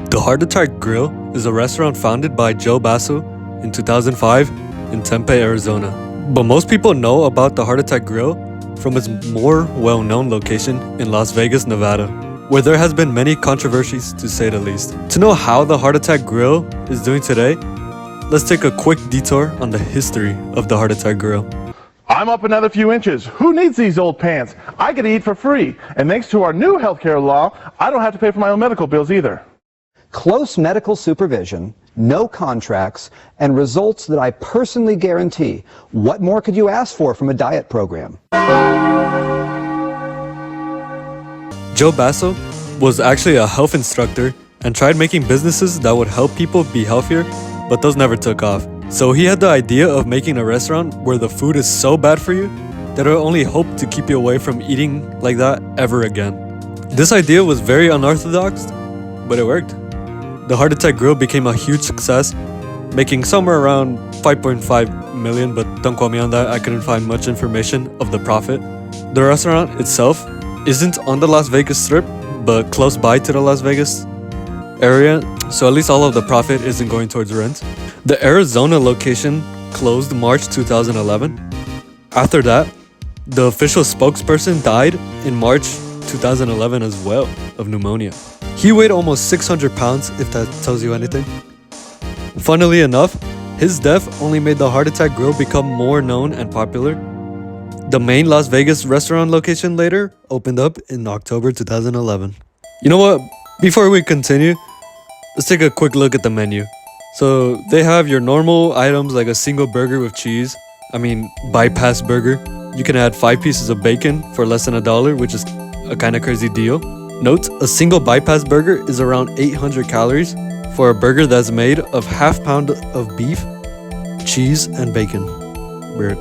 The Heart Attack Grill is a restaurant founded by Joe Basso in 2005 in Tempe, Arizona. But most people know about the Heart Attack Grill from its more well-known location in Las Vegas, Nevada, where there has been many controversies to say the least. To know how the Heart Attack Grill is doing today, let's take a quick detour on the history of the Heart Attack Grill. I'm up another few inches. Who needs these old pants? I get to eat for free. And thanks to our new healthcare law, I don't have to pay for my own medical bills either. Close medical supervision, no contracts, and results that I personally guarantee. What more could you ask for from a diet program? Joe Basso was actually a health instructor and tried making businesses that would help people be healthier, but those never took off. So he had the idea of making a restaurant where the food is so bad for you that it'll only hope to keep you away from eating like that ever again. This idea was very unorthodox, but it worked. The Heart Attack Grill became a huge success, making somewhere around 5.5 million, but don't quote me on that, I couldn't find much information of the profit. The restaurant itself isn't on the Las Vegas Strip, but close by to the Las Vegas area, so at least all of the profit isn't going towards rent. The Arizona location closed March 2011. After that, the official spokesperson died in March 2011 as well of pneumonia. He weighed almost 600 pounds, if that tells you anything. Funnily enough, his death only made the Heart Attack Grill become more known and popular. The main Las Vegas restaurant location later opened up in October 2011. You know what? Before we continue, let's take a quick look at the menu. So they have your normal items like a single burger with cheese. Bypass burger. You can add 5 pieces of bacon for less than $1, which is a kind of crazy deal. Note, a single bypass burger is around 800 calories for a burger that's made of half pound of beef, cheese, and bacon. Weird.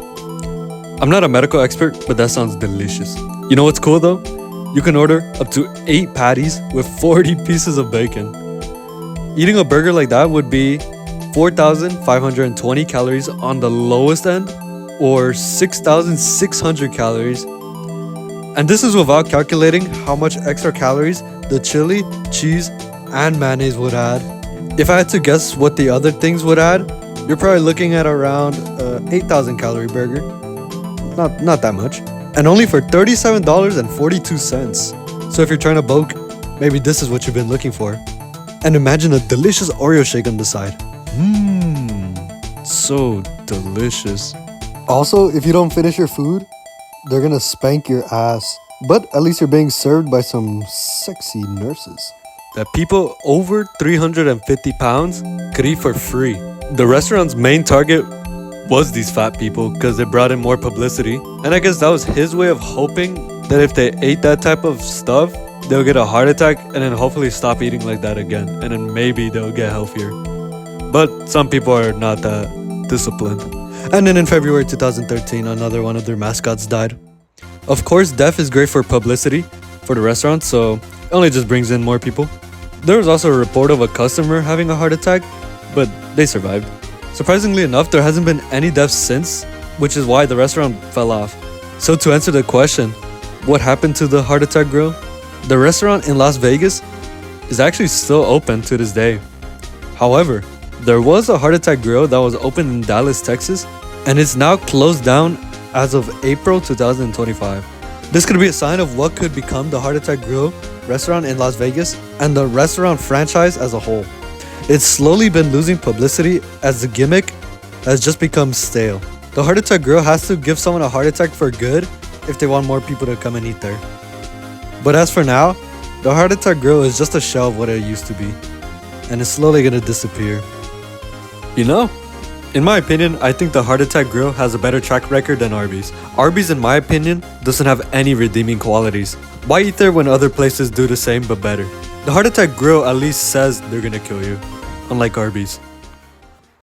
I'm not a medical expert, but that sounds delicious. You know what's cool though? You can order up to 8 patties with 40 pieces of bacon. Eating a burger like that would be 4,520 calories on the lowest end, or 6,600 calories. And this is without calculating how much extra calories the chili, cheese, and mayonnaise would add. If I had to guess what the other things would add, you're probably looking at around 8,000 calorie burger. Not that much. And only for $37.42. So if you're trying to bulk, maybe this is what you've been looking for. And imagine a delicious Oreo shake on the side. So delicious. Also, if you don't finish your food, they're gonna spank your ass. But at least you're being served by some sexy nurses that people over 350 pounds could eat for free. The restaurant's main target was these fat people because it brought in more publicity. And I guess that was his way of hoping that if they ate that type of stuff, they'll get a heart attack and then hopefully stop eating like that again. And then maybe they'll get healthier. But some people are not that disciplined. And then in February 2013, another one of their mascots died. Of course, death is great for publicity for the restaurant, so it only just brings in more people. There was also a report of a customer having a heart attack, but they survived. Surprisingly enough, there hasn't been any deaths since, which is why the restaurant fell off. So to answer the question, what happened to the Heart Attack Grill? The restaurant in Las Vegas is actually still open to this day. However, there was a Heart Attack Grill that was opened in Dallas, Texas, and it's now closed down as of April 2025. This could be a sign of what could become the Heart Attack Grill restaurant in Las Vegas and the restaurant franchise as a whole. It's slowly been losing publicity as the gimmick has just become stale. The Heart Attack Grill has to give someone a heart attack for good if they want more people to come and eat there. But as for now, the Heart Attack Grill is just a shell of what it used to be, and it's slowly gonna disappear. You know, in my opinion, I think the Heart Attack Grill has a better track record than Arby's. Arby's, in my opinion, doesn't have any redeeming qualities. Why eat there when other places do the same but better? The Heart Attack Grill at least says they're gonna kill you, unlike Arby's.